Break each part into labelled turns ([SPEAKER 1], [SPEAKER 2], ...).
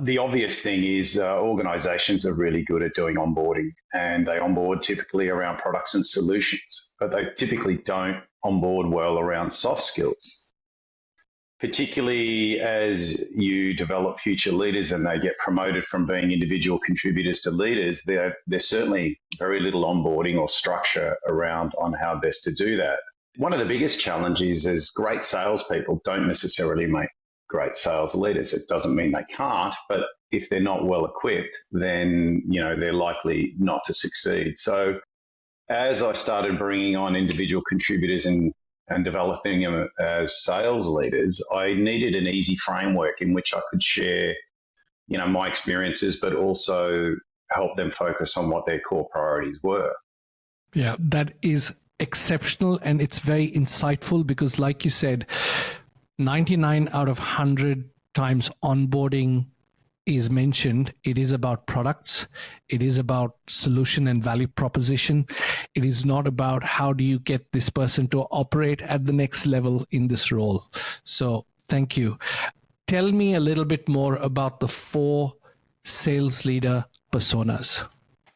[SPEAKER 1] The obvious thing is organizations are really good at doing onboarding, and they onboard typically around products and solutions, but they typically don't onboard well around soft skills. Particularly as you develop future leaders and they get promoted from being individual contributors to leaders, there's certainly very little onboarding or structure around on how best to do that. One of the biggest challenges is great salespeople don't necessarily make great sales leaders. It doesn't mean they can't, but if they're not well equipped, then they're likely not to succeed. So as I started bringing on individual contributors and developing them as sales leaders, I needed an easy framework in which I could share, my experiences, but also help them focus on what their core priorities were.
[SPEAKER 2] Yeah, that is exceptional, and it's very insightful because, like you said, 99 out of 100 times onboarding is mentioned, it is about products, it is about solution and value proposition. It is not about how do you get this person to operate at the next level in this role. So thank you. Tell me a little bit more about the 4 sales leader personas.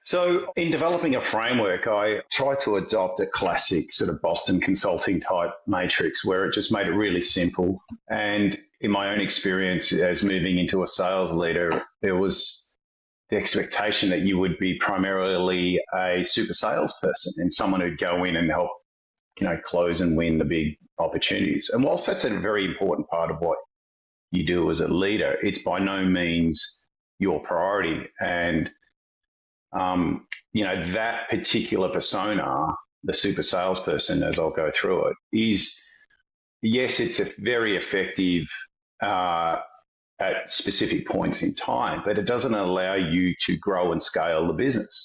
[SPEAKER 1] So in developing a framework, I tried to adopt a classic sort of Boston Consulting type matrix where it just made it really simple. And in my own experience as moving into a sales leader, there was the expectation that you would be primarily a super salesperson and someone who'd go in and help, close and win the big opportunities. And whilst that's a very important part of what you do as a leader, it's by no means your priority. And that particular persona, the super salesperson, as I'll go through it, is, yes, it's a very effective at specific points in time, but it doesn't allow you to grow and scale the business.